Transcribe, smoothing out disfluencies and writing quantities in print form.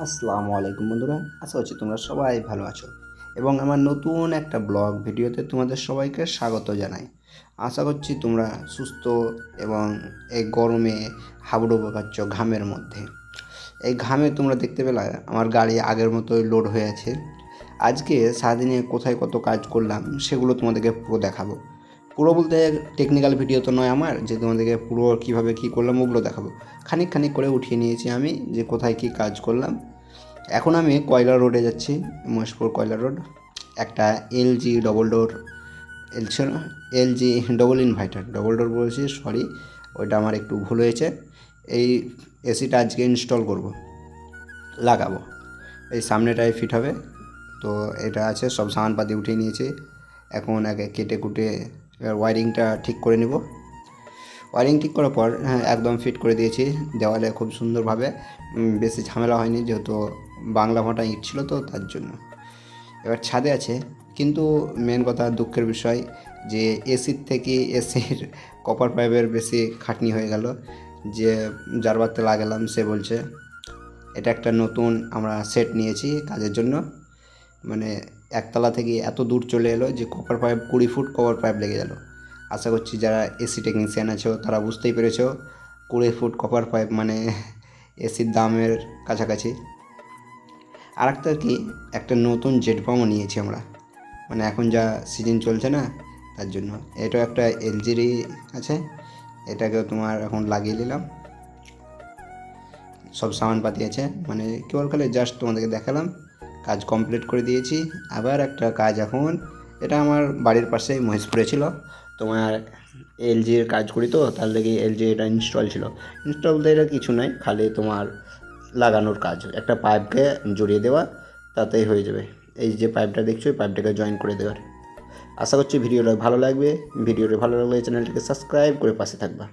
আসসালামু আলাইকুম বন্ধুরা, আশা করছি তোমরা সবাই ভালো আছো এবং আমার নতুন একটা ব্লগ ভিডিওতে তোমাদের সবাইকে স্বাগত জানাই। আশা করছি তোমরা সুস্থ এবং এই গরমে হাবুডুবু খাচ্ছ ঘামের মধ্যে। এই ঘামে তোমরা দেখতে পেলে আমার গাড়ি আগের মতোই লোড হয়ে আছে। আজকে সারাদিনে কোথায় কত কাজ করলাম সেগুলো তোমাদেরকে পুরো দেখাবো। পুরো বলতে টেকনিক্যাল ভিডিও তো নয় আমার, যে তোমাদেরকে পুরো কীভাবে কী করলাম ওগুলো দেখাবো। খানিক খানিক করে উঠিয়ে নিয়েছি আমি যে কোথায় কী কাজ করলাম। এখন আমি কয়লা রোডে যাচ্ছি, মহেশপুর কয়লা রোড। একটা LG double door, LG double door বলছি, সরি, ওইটা আমার একটু ভুল হয়েছে। এই এসিটা আজকে ইনস্টল করব, লাগাবো। এই সামনেটায় ফিট হবে, তো এটা আছে, সব সামানপাতি উঠিয়ে নিয়েছি। এখন আগে কেটে কুটে এবার ওয়ারিংটা ঠিক করে নেব। ওয়ারিং ঠিক করার পর একদম ফিট করে দিয়েছি দেওয়ালে খুব সুন্দরভাবে। বেশি ঝামেলা হয়নি, যেহেতু বাংলা ভাঁটা ইট ছিল তো তার জন্য। এবার ছাদে আছে, কিন্তু মেন কথা দুঃখের বিষয় যে এসির থেকে এসির কপার পাইপের বেশি খাটনি হয়ে গেল। যে যার বাড়িতে লাগালাম সে বলছে এটা একটা নতুন আমরা সেট নিয়েছি কাজের জন্য, মানে একতলা থেকে এত দূর চলে এলো যে copper pipe 20 foot copper pipe লেগে গেল। আশা করছি যারা এসি টেকনিশিয়ান আছো তারা বুঝতেই পেরেছো, 20 ফুট কপার পাইপ মানে এসির দামের কাছাকাছি। আর একটা কি, একটা নতুন জেট পাম্পও নিয়েছি আমরা, মানে এখন যা সিজন চলছে না তার জন্য। এটাও একটা এলজিরই আছে, এটাকেও তোমার এখন লাগিয়ে নিলাম। সব সামানপাতি আছে, মানে কেবল খালি জাস্ট তোমাদেরকে দেখালাম, কাজ কমপ্লিট করে দিয়েছি। আবার একটা কাজ এখন, এটা আমার বাড়ির পাশেই মহেশপুরে ছিল, তোমার এলজির কাজ করি তো তার লেগে এলজি এটা ইনস্টল ছিল। ইনস্টল বলতে এটা কিছু নয়, খালি তোমার লাগানোর কাজ, একটা পাইপকে জড়িয়ে দেওয়া, তাতেই হয়ে যাবে। এই যে পাইপটা দেখছো এই পাইপটাকে জয়েন করে দেওয়ার। আশা করছি ভিডিওটা ভালো লাগবে। ভিডিওটা ভালো লাগলে চ্যানেলটিকে সাবস্ক্রাইব করে পাশে থাকবা।